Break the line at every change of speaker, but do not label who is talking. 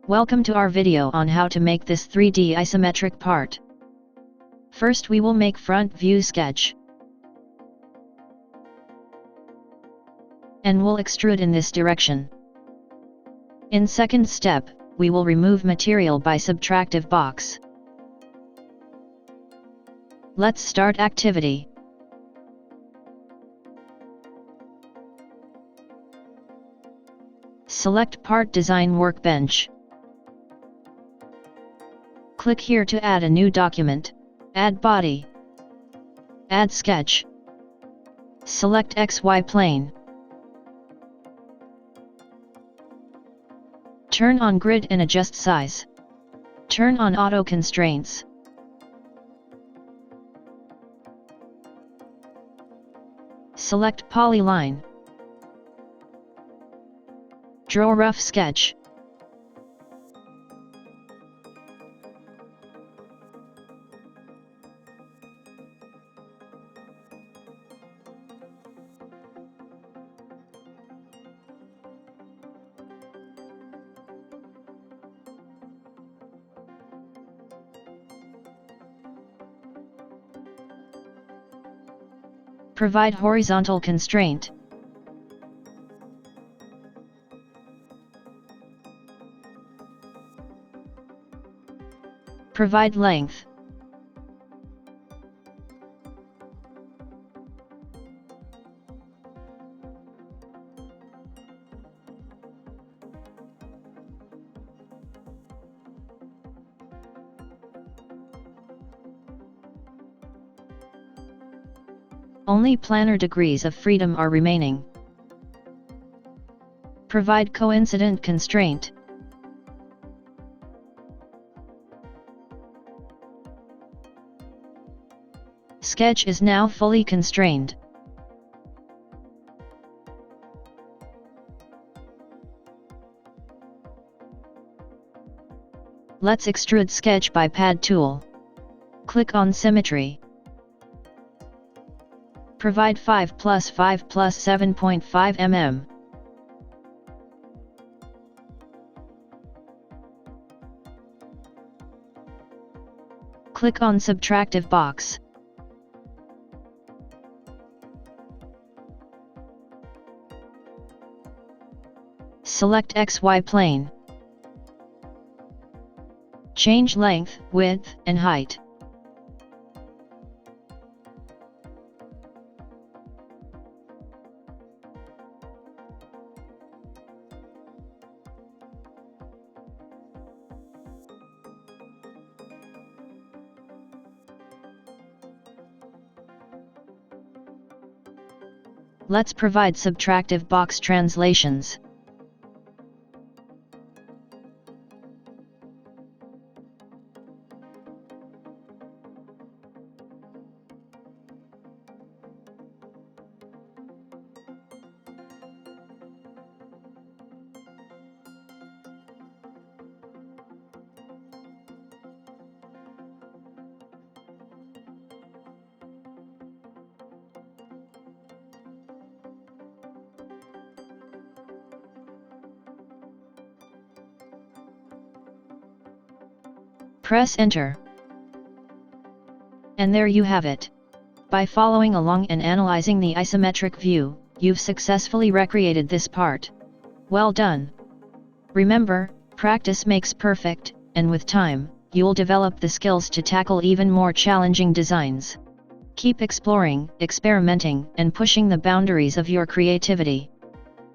Welcome to our video on how to make this 3D isometric part. First we will make front view sketch. And we'll extrude in this direction. In second step, we will remove material by subtractive box. Let's start activity. Select Part Design Workbench. Click here to add a new document. Add body. Add sketch. Select XY plane. Turn on grid and adjust size. Turn on auto constraints. Select polyline. Draw rough sketch. Provide horizontal constraint. Provide length. Only planar degrees of freedom are remaining. Provide coincident constraint. Sketch is now fully constrained. Let's extrude sketch by pad tool. Click on symmetry. Provide 5 plus 5 plus 7.5 mm. Click on subtractive box. Select XY plane. Change length, width, and height. Let's provide subtractive box translations. Press Enter. And there you have it. By following along and analyzing the isometric view, you've successfully recreated this part. Well done! Remember, practice makes perfect, and with time, you'll develop the skills to tackle even more challenging designs. Keep exploring, experimenting, and pushing the boundaries of your creativity.